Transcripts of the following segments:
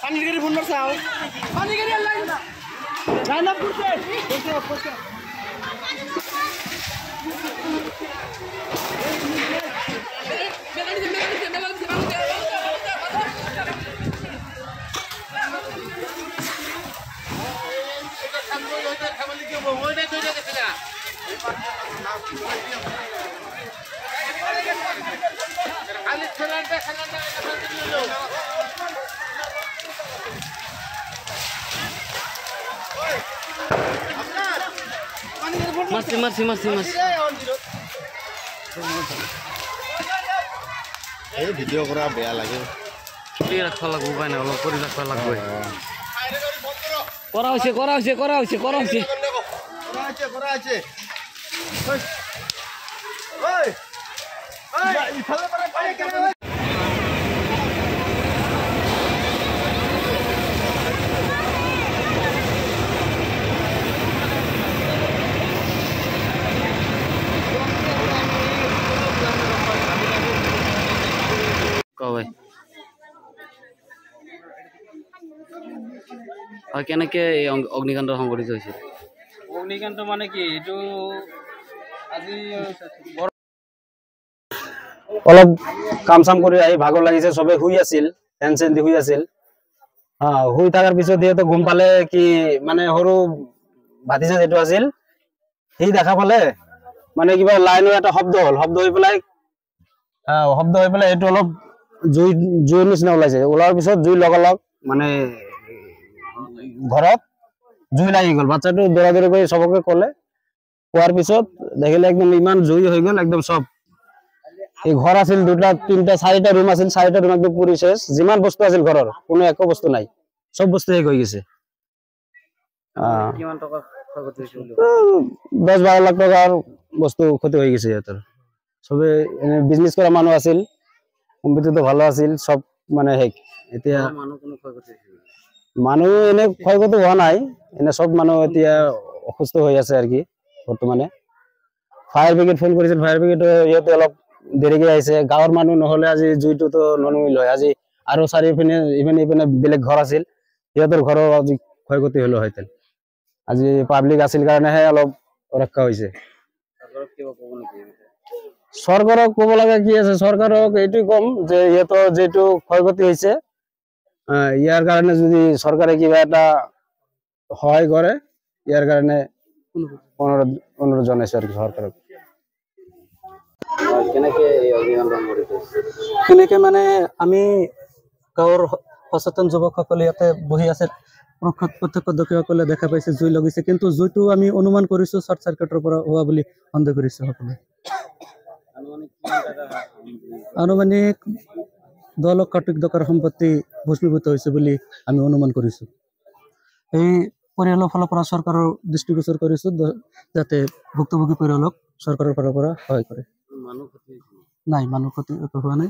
পানির ফোন মারছাও পানির line line up করতে মারছি এই ভিডিও করা বেয়া লাগে কি রাখা লাগবে উপায় না অলপ করে রাখা লাগবে করা হয়েছে করা আছে ওই ওই ইফালে পরে পানি কেন কবে আর কেনেকে এই অগ্নিকাণ্ড সংঘটিত হৈছে অগ্নিকাণ্ড মানে কি এইটো আজি অলপ কাম চাম কৰি আহি ভাগৰ লাগিছে সবে শুই আছিল টেনশন দি শুই আছিল শুই থাকাৰ পিছত তো গম পালে কি মানে সৰু ভাতিজা যেটো আছিল সেই দেখা পালে মানে কিবা লাইনৰ এটা শব্দ হৈ পেলাই এইটো অলপ জুইৰ নিচিনা ওলাইছে ওলাৰ পিছত জুই লগালগ মানে ঘৰত জুই লাগি গ'ল বাচ্চাটো দৌৰা কৰি সবকে ক'লে কোৱাৰ পিছত দেখিলে একদম ইমান জুই হৈ গ'ল একদম সব এই ঘৰ আছিল দুটা তিনটা চাৰিটা ৰুম আছিল চাৰিটা ৰুম একদম পুৰি শেষ যিমান বস্তু আছিল ঘৰৰ কোনো একো বস্তু নাই সব বস্তু শেষ হৈ গৈছে কিমান টকা ক্ষয়ক্ষতি হৈছে 10-12 লাখ টকাৰ বস্তু ক্ষতি হৈ গৈছে ইয়াৰ সবে বিজনেস কৰা মানুহ আছিল কম্পিউটাৰটো ভালো আছিল সব মানে হেক এতিয়া মানুহ কোনো ক্ষয়ক্ষতি হৈছে মানুহ এনে ক্ষয়ক্ষতি হোৱা নাই এনে সব মানুহ এতিয়া অসুস্থ হৈ আছে আৰ কি বৰ্তমানে ফায়াৰ ব্ৰিগেড ফোন কৰিছিল ফায়াৰ ব্ৰিগেড ইয়াতে অলপ দেৰিকে আহিছে গাঁৱৰ মানুহ নহলে আজি জুইটো তো ননমিল হয় আজি আৰু চাৰিপিনে ইপিনে বেলেগ ঘৰ আছিল ইয়াতৰ ঘৰৰ আজি ক্ষয়ক্ষতি হলো হয়তেন আজি পাব্লিক আছিল কাৰণেহে অলপ ৰক্ষা হৈছে সরকারক কব লাগা কি আছে সরকারক এইটুই কম যে ইয়েতো যেটু ক্ষয়ক্ষতি হয়েছে ইয়ার কারণে যদি সরকারে কিবা এটা সহায় করে ইয়ার কারণে অনুরোধ জানাইছে আর কি সরকারক কেনেকে মানে আমি গাঁৱৰ সচেতন যুৱকসকলে ইয়াতে বহি আছে প্ৰত্যক্ষদৰ্শীসকলে দেখা পাইছে জুই লাগিছে কিন্তু জুইটো আমি অনুমান কৰিছো শৰ্ট সাৰ্কিটৰ পৰা হোৱা বুলি সন্দেহ কৰিছে সকলে আনুমানিক 10 লাখ টকাৰ সম্পত্তি ভস্মীভূত হৈছে বুলি আমি অনুমান কৰিছো এই পৰিয়ালৰ ফালৰ পৰা চৰকাৰৰ দৃষ্টিগোচৰ কৰিছো যাতে ভুক্তভোগী পৰিয়ালক চৰকাৰৰ ফালৰ পৰা সহায় কৰে নাই মানুহ ক্ষতি হোৱা নাই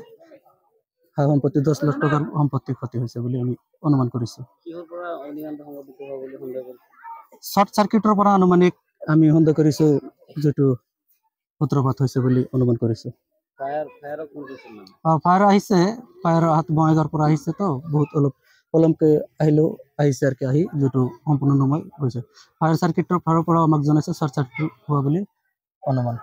সম্পত্তি 10 লাখ টকাৰ সম্পত্তি ক্ষতি হৈছে বুলি আমি অনুমান কৰিছো শৰ্ট সাৰ্কিটৰ পৰা আনুমানিক আমি সন্দেহ কৰিছো যেটো সূত্ৰপাত হৈছে বুলি অনুমান কৰিছো ফায়াৰ আহিছে ফায়াৰ হাত বঙাইগাঁৱৰ পৰা আহিছে তো বহুত অলপ কলমকে আহিছে আৰ কি আহি যেটো সম্পূৰ্ণ নময় হৈছে ফায়াৰ সাৰ্কিটৰ ফালৰ পৰা আমাক জনাইছে শৰ্ট সাৰ্কিট হোৱা বুলি অনুমান